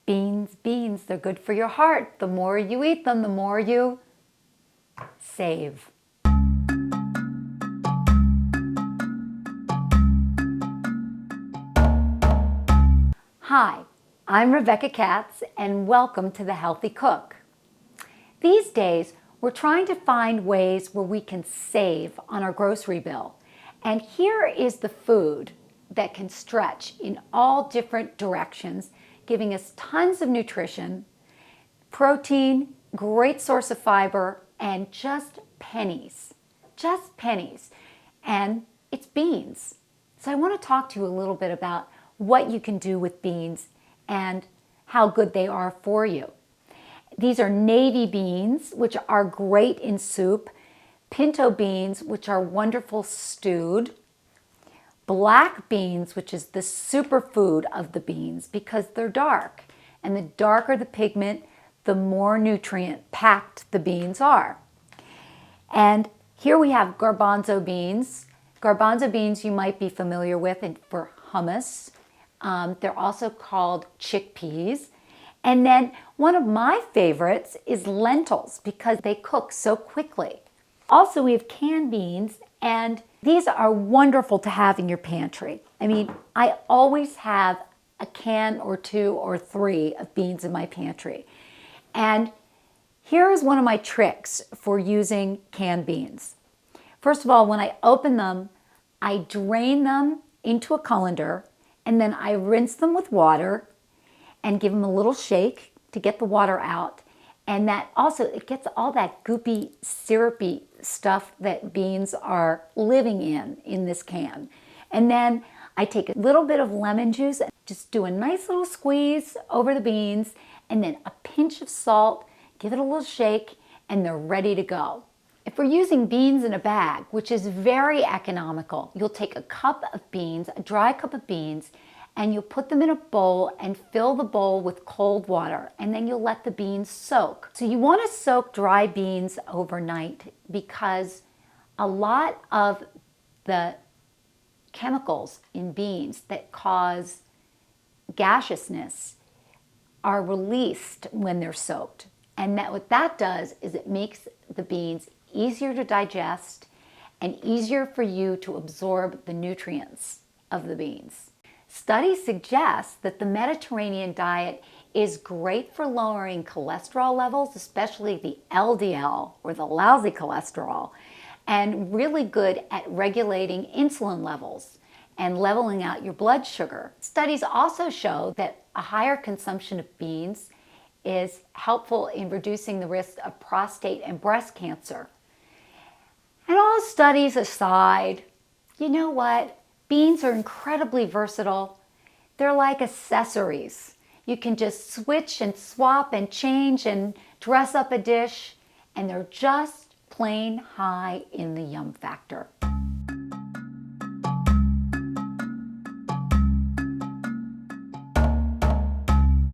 Beans, beans, they're good for your heart. The more you eat them, the more you save. Hi, I'm Rebecca Katz, and welcome to The Healthy Cook. These days, we're trying to find ways where we can save on our grocery bill. And here is the food that can stretch in all different directions, giving us tons of nutrition, protein, great source of fiber, and just pennies. Just pennies. And it's beans. So I want to talk to you a little bit about what you can do with beans and how good they are for you. These are navy beans, which are great in soup, pinto beans, which are wonderful stewed, black beans, which is the superfood of the beans because they're dark. And the darker the pigment, the more nutrient packed the beans are. And here we have garbanzo beans. Garbanzo beans you might be familiar with for hummus. They're also called chickpeas. And then one of my favorites is lentils because they cook so quickly. Also, we have canned beans, and these are wonderful to have in your pantry. I mean, I always have a can or two or three of beans in my pantry. And here is one of my tricks for using canned beans. First of all, when I open them, I drain them into a colander, and then I rinse them with water and give them a little shake to get the water out. And that also, it gets all that goopy, syrupy stuff that beans are living in this can. And then I take a little bit of lemon juice, just do a nice little squeeze over the beans, and then a pinch of salt, give it a little shake, and they're ready to go. If we're using beans in a bag, which is very economical, you'll take a cup of beans, a dry cup of beans, and you'll put them in a bowl and fill the bowl with cold water, and then you'll let the beans soak. So you want to soak dry beans overnight because a lot of the chemicals in beans that cause gaseousness are released when they're soaked. And what that does is it makes the beans easier to digest and easier for you to absorb the nutrients of the beans. Studies suggest that the Mediterranean diet is great for lowering cholesterol levels, especially the LDL or the lousy cholesterol, and really good at regulating insulin levels and leveling out your blood sugar. Studies also show that a higher consumption of beans is helpful in reducing the risk of prostate and breast cancer. And all studies aside, you know what? Beans are incredibly versatile. They're like accessories. You can just switch and swap and change and dress up a dish, and they're just plain high in the yum factor.